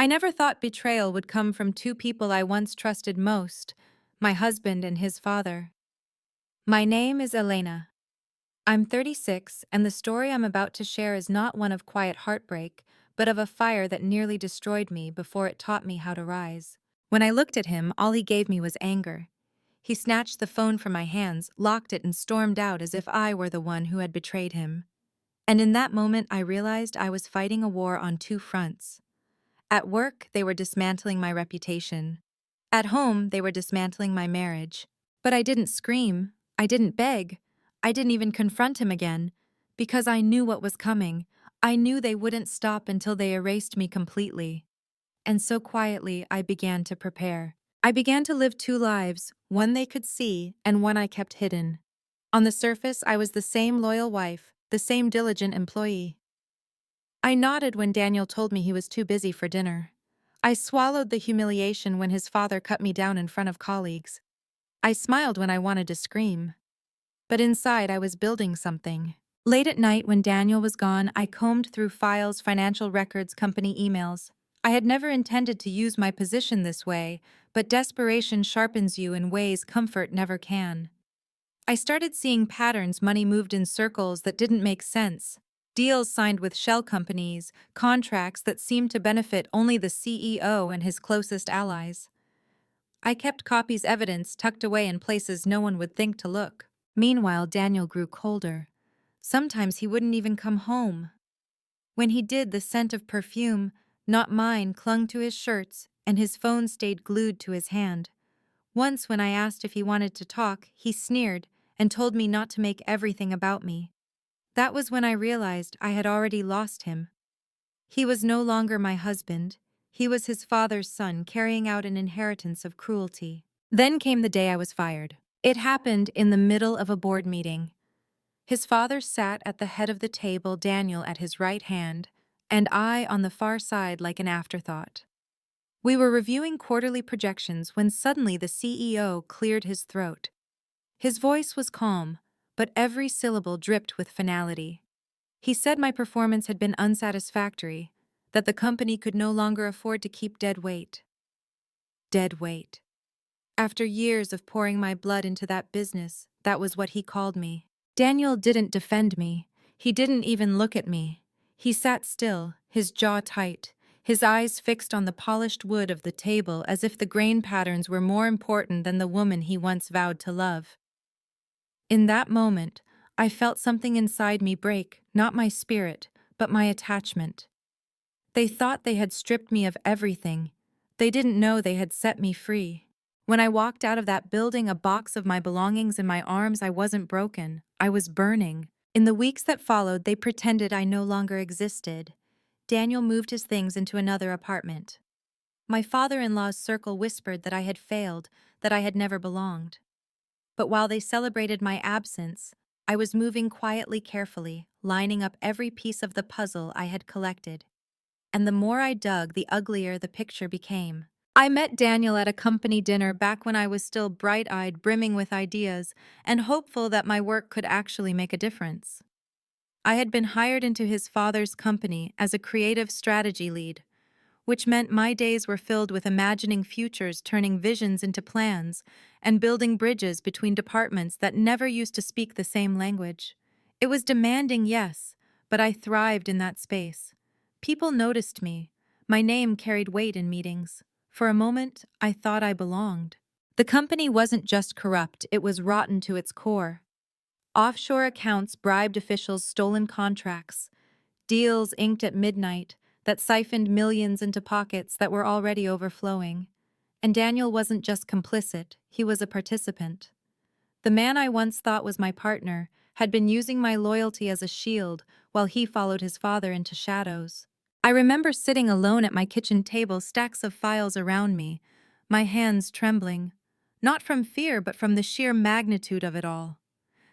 I never thought betrayal would come from two people I once trusted most, my husband and his father. My name is Elena. I'm 36, and the story I'm about to share is not one of quiet heartbreak, but of a fire that nearly destroyed me before it taught me how to rise. When I looked at him, all he gave me was anger. He snatched the phone from my hands, locked it, and stormed out as if I were the one who had betrayed him. And in that moment, I realized I was fighting a war on two fronts. At work, they were dismantling my reputation. At home, they were dismantling my marriage. But I didn't scream. I didn't beg. I didn't even confront him again, because I knew what was coming. I knew they wouldn't stop until they erased me completely. And so quietly, I began to prepare. I began to live two lives, one they could see and one I kept hidden. On the surface, I was the same loyal wife, the same diligent employee. I nodded when Daniel told me he was too busy for dinner. I swallowed the humiliation when his father cut me down in front of colleagues. I smiled when I wanted to scream. But inside, I was building something. Late at night, when Daniel was gone, I combed through files, financial records, company emails. I had never intended to use my position this way, but desperation sharpens you in ways comfort never can. I started seeing patterns. Money moved in circles that didn't make sense. Deals signed with shell companies, contracts that seemed to benefit only the CEO and his closest allies. I kept copies evidence tucked away in places no one would think to look. Meanwhile, Daniel grew colder. Sometimes he wouldn't even come home. When he did, the scent of perfume, not mine, clung to his shirts, and his phone stayed glued to his hand. Once, when I asked if he wanted to talk, he sneered and told me not to make everything about me. That was when I realized I had already lost him. He was no longer my husband. He was his father's son, carrying out an inheritance of cruelty. Then came the day I was fired. It happened in the middle of a board meeting. His father sat at the head of the table, Daniel at his right hand, and I on the far side like an afterthought. We were reviewing quarterly projections when suddenly the CEO cleared his throat. His voice was calm, but every syllable dripped with finality. He said my performance had been unsatisfactory, that the company could no longer afford to keep dead weight. Dead weight. After years of pouring my blood into that business, that was what he called me. Daniel didn't defend me. He didn't even look at me. He sat still, his jaw tight, his eyes fixed on the polished wood of the table as if the grain patterns were more important than the woman he once vowed to love. In that moment, I felt something inside me break, not my spirit, but my attachment. They thought they had stripped me of everything. They didn't know they had set me free. When I walked out of that building, a box of my belongings in my arms, I wasn't broken. I was burning. In the weeks that followed, they pretended I no longer existed. Daniel moved his things into another apartment. My father-in-law's circle whispered that I had failed, that I had never belonged. But while they celebrated my absence, I was moving quietly, carefully, lining up every piece of the puzzle I had collected. And the more I dug, the uglier the picture became. I met Daniel at a company dinner back when I was still bright-eyed, brimming with ideas, and hopeful that my work could actually make a difference. I had been hired into his father's company as a creative strategy lead, which meant my days were filled with imagining futures, turning visions into plans, and building bridges between departments that never used to speak the same language. It was demanding, yes, but I thrived in that space. People noticed me. My name carried weight in meetings. For a moment, I thought I belonged. The company wasn't just corrupt, it was rotten to its core. Offshore accounts, bribed officials, stolen contracts, deals inked at midnight that siphoned millions into pockets that were already overflowing. And Daniel wasn't just complicit, he was a participant. The man I once thought was my partner had been using my loyalty as a shield while he followed his father into shadows. I remember sitting alone at my kitchen table, stacks of files around me, my hands trembling, not from fear but from the sheer magnitude of it all.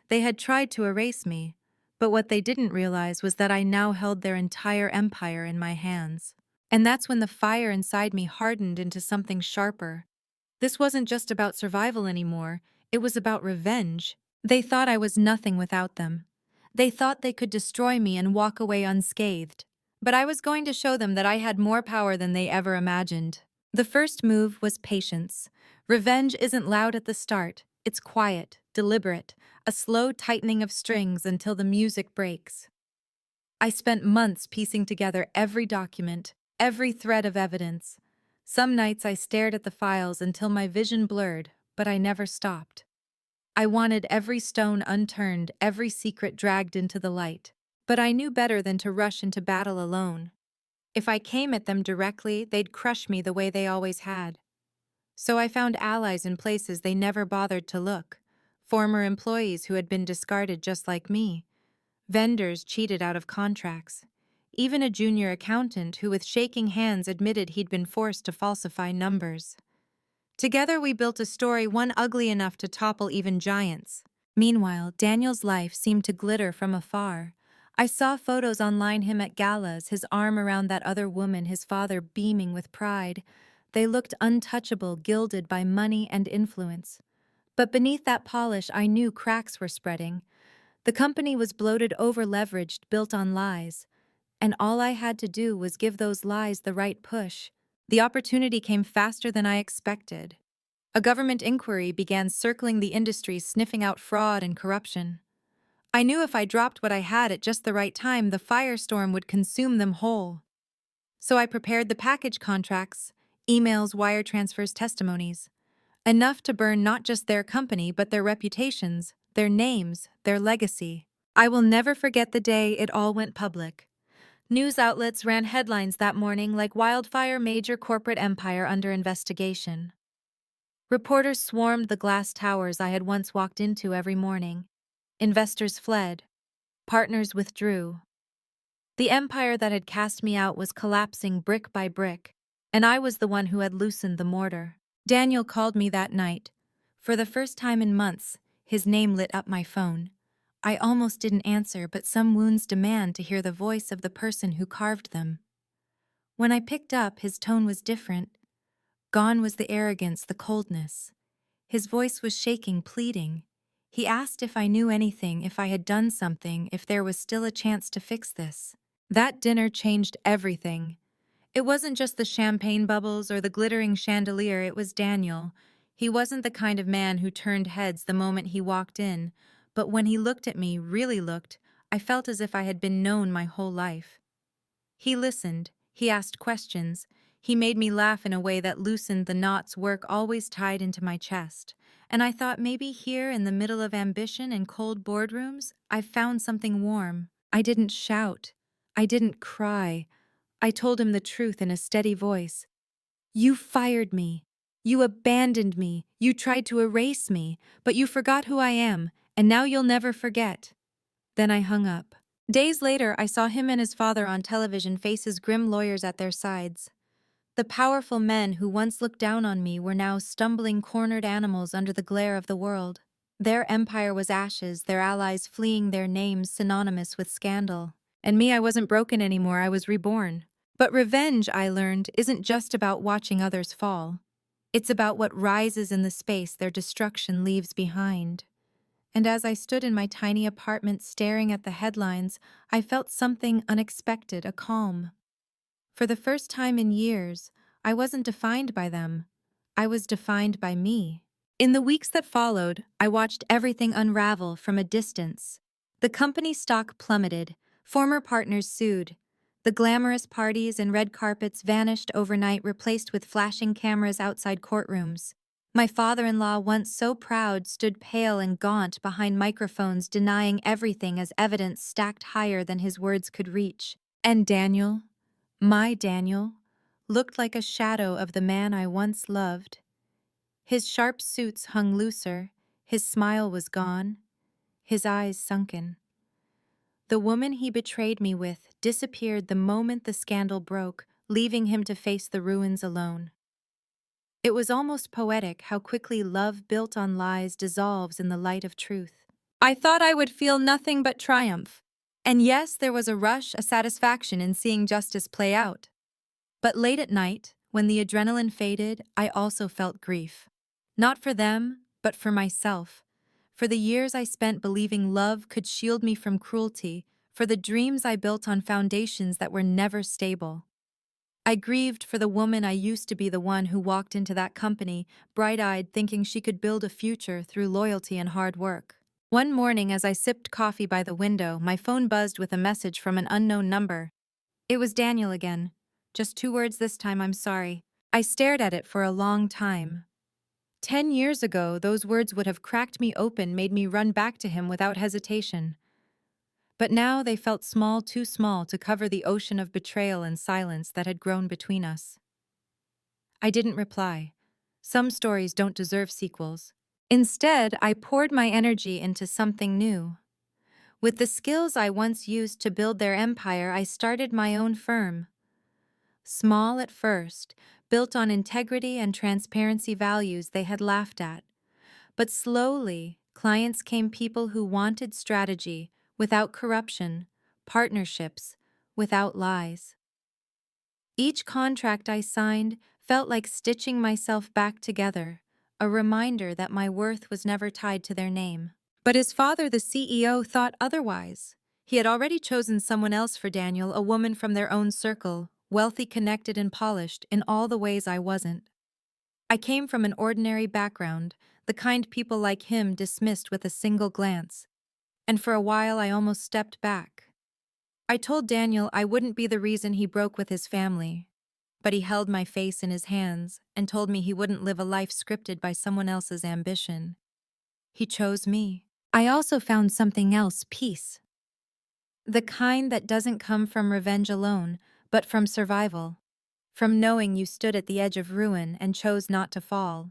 They had tried to erase me, but what they didn't realize was that I now held their entire empire in my hands. And that's when the fire inside me hardened into something sharper. This wasn't just about survival anymore, it was about revenge. They thought I was nothing without them. They thought they could destroy me and walk away unscathed. But I was going to show them that I had more power than they ever imagined. The first move was patience. Revenge isn't loud at the start. It's quiet, deliberate, a slow tightening of strings until the music breaks. I spent months piecing together every document, every thread of evidence. Some nights I stared at the files until my vision blurred, but I never stopped. I wanted every stone unturned, every secret dragged into the light. But I knew better than to rush into battle alone. If I came at them directly, they'd crush me the way they always had. So I found allies in places they never bothered to look. Former employees who had been discarded just like me. Vendors cheated out of contracts. Even a junior accountant who with shaking hands admitted he'd been forced to falsify numbers. Together we built a story one ugly enough to topple even giants. Meanwhile, Daniel's life seemed to glitter from afar. I saw photos online him at galas, his arm around that other woman, his father beaming with pride. They looked untouchable, gilded by money and influence. But beneath that polish, I knew cracks were spreading. The company was bloated, over-leveraged, built on lies. And all I had to do was give those lies the right push. The opportunity came faster than I expected. A government inquiry began circling the industry, sniffing out fraud and corruption. I knew if I dropped what I had at just the right time, the firestorm would consume them whole. So I prepared the package contracts, emails, wire transfers, testimonies. Enough to burn not just their company, but their reputations, their names, their legacy. I will never forget the day it all went public. News outlets ran headlines that morning like wildfire, major corporate empire under investigation. Reporters swarmed the glass towers I had once walked into every morning. Investors fled. Partners withdrew. The empire that had cast me out was collapsing brick by brick, and I was the one who had loosened the mortar. Daniel called me that night. For the first time in months, his name lit up my phone. I almost didn't answer, but some wounds demand to hear the voice of the person who carved them. When I picked up, his tone was different. Gone was the arrogance, the coldness. His voice was shaking, pleading. He asked if I knew anything, if I had done something, if there was still a chance to fix this. That dinner changed everything. It wasn't just the champagne bubbles or the glittering chandelier, it was Daniel. He wasn't the kind of man who turned heads the moment he walked in, but when he looked at me, really looked, I felt as if I had been known my whole life. He listened, he asked questions, he made me laugh in a way that loosened the knots work always tied into my chest. And I thought maybe here in the middle of ambition and cold boardrooms, I found something warm. I didn't shout. I didn't cry. I told him the truth in a steady voice. You fired me. You abandoned me. You tried to erase me, but you forgot who I am, and now you'll never forget. Then I hung up. Days later, I saw him and his father on television face as grim lawyers at their sides. The powerful men who once looked down on me were now stumbling cornered animals under the glare of the world. Their empire was ashes, their allies fleeing, their names synonymous with scandal. And me, I wasn't broken anymore, I was reborn. But revenge, I learned, isn't just about watching others fall. It's about what rises in the space their destruction leaves behind. And as I stood in my tiny apartment staring at the headlines, I felt something unexpected, a calm. For the first time in years, I wasn't defined by them. I was defined by me. In the weeks that followed, I watched everything unravel from a distance. The company stock plummeted, former partners sued. The glamorous parties and red carpets vanished overnight, replaced with flashing cameras outside courtrooms. My father-in-law, once so proud, stood pale and gaunt behind microphones, denying everything as evidence stacked higher than his words could reach. And Daniel, my Daniel, looked like a shadow of the man I once loved. His sharp suits hung looser, his smile was gone, his eyes sunken. The woman he betrayed me with disappeared the moment the scandal broke, leaving him to face the ruins alone. It was almost poetic how quickly love built on lies dissolves in the light of truth. I thought I would feel nothing but triumph. And yes, there was a rush, a satisfaction in seeing justice play out. But late at night, when the adrenaline faded, I also felt grief. Not for them, but for myself. For the years I spent believing love could shield me from cruelty, for the dreams I built on foundations that were never stable. I grieved for the woman I used to be, the one who walked into that company, bright-eyed, thinking she could build a future through loyalty and hard work. One morning, as I sipped coffee by the window, my phone buzzed with a message from an unknown number. It was Daniel again. Just 2 words this time: I'm sorry. I stared at it for a long time. 10 years ago, those words would have cracked me open, made me run back to him without hesitation. But now they felt small, too small to cover the ocean of betrayal and silence that had grown between us. I didn't reply. Some stories don't deserve sequels. Instead, I poured my energy into something new. With the skills I once used to build their empire, I started my own firm. Small at first, built on integrity and transparency, values they had laughed at. But slowly, clients came, people who wanted strategy without corruption, partnerships without lies. Each contract I signed felt like stitching myself back together, a reminder that my worth was never tied to their name. But his father, the CEO, thought otherwise. He had already chosen someone else for Daniel, a woman from their own circle, wealthy, connected, and polished in all the ways I wasn't. I came from an ordinary background, the kind people like him dismissed with a single glance. And for a while I almost stepped back. I told Daniel I wouldn't be the reason he broke with his family. But he held my face in his hands and told me he wouldn't live a life scripted by someone else's ambition. He chose me. I also found something else: peace. The kind that doesn't come from revenge alone, but from survival. From knowing you stood at the edge of ruin and chose not to fall.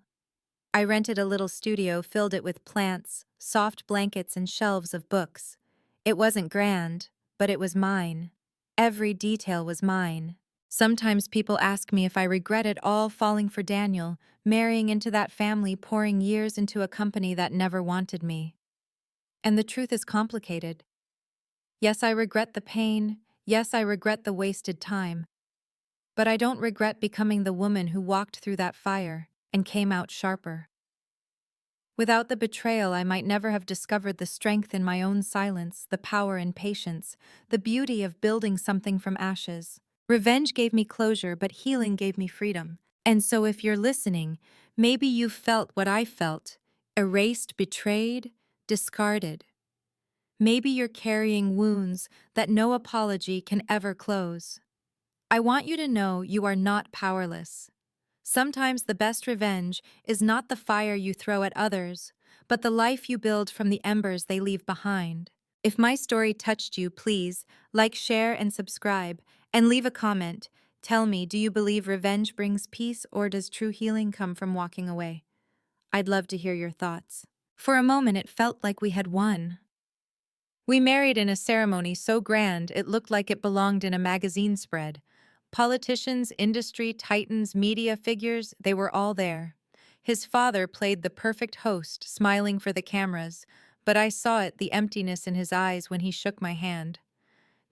I rented a little studio, filled it with plants, soft blankets, and shelves of books. It wasn't grand, but it was mine. Every detail was mine. Sometimes people ask me if I regret it all: falling for Daniel, marrying into that family, pouring years into a company that never wanted me. And the truth is complicated. Yes, I regret the pain. Yes, I regret the wasted time. But I don't regret becoming the woman who walked through that fire and came out sharper. Without the betrayal, I might never have discovered the strength in my own silence, the power in patience, the beauty of building something from ashes. Revenge gave me closure, but healing gave me freedom. And so if you're listening, maybe you've felt what I felt: erased, betrayed, discarded. Maybe you're carrying wounds that no apology can ever close. I want you to know you are not powerless. Sometimes the best revenge is not the fire you throw at others, but the life you build from the embers they leave behind. If my story touched you, please like, share, and subscribe, and leave a comment. Tell me, do you believe revenge brings peace, or does true healing come from walking away? I'd love to hear your thoughts. For a moment, it felt like we had won. We married in a ceremony so grand it looked like it belonged in a magazine spread. Politicians, industry titans, media figures, they were all there. His father played the perfect host, smiling for the cameras, but I saw it, the emptiness in his eyes when he shook my hand.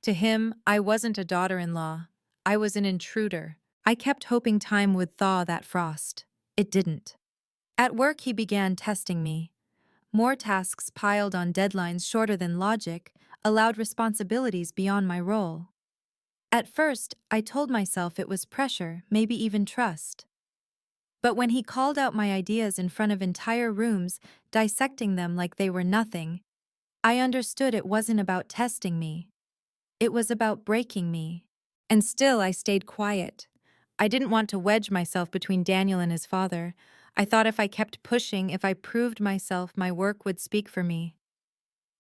To him, I wasn't a daughter-in-law. I was an intruder. I kept hoping time would thaw that frost. It didn't. At work, he began testing me. More tasks piled on, deadlines shorter than logic, allowed responsibilities beyond my role. At first, I told myself it was pressure, maybe even trust. But when he called out my ideas in front of entire rooms, dissecting them like they were nothing, I understood it wasn't about testing me. It was about breaking me. And still, I stayed quiet. I didn't want to wedge myself between Daniel and his father. I thought if I kept pushing, if I proved myself, my work would speak for me.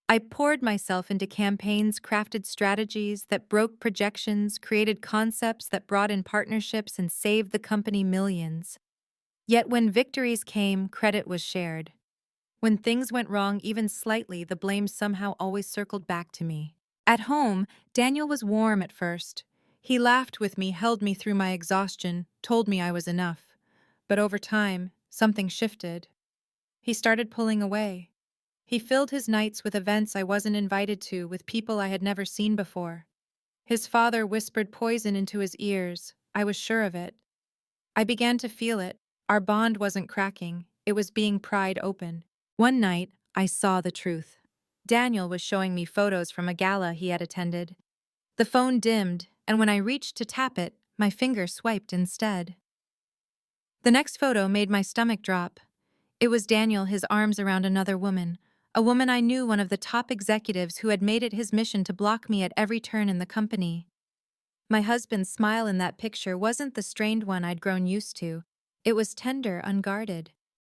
I poured myself into campaigns, crafted strategies that broke projections, created concepts that brought in partnerships and saved the company millions. Yet when victories came, credit was shared. When things went wrong, even slightly, the blame somehow always circled back to me. At home, Daniel was warm at first. He laughed with me, held me through my exhaustion, told me I was enough. But over time, something shifted. He started pulling away. He filled his nights with events I wasn't invited to, with people I had never seen before. His father whispered poison into his ears. I was sure of it. I began to feel it. Our bond wasn't cracking. It was being pried open. One night, I saw the truth. Daniel was showing me photos from a gala he had attended. The phone dimmed, and when I reached to tap it, my finger swiped instead. The next photo made my stomach drop. It was Daniel, his arms around another woman, a woman I knew, one of the top executives who had made it his mission to block me at every turn in the company. My husband's smile in that picture wasn't the strained one I'd grown used to. It was tender, unguarded.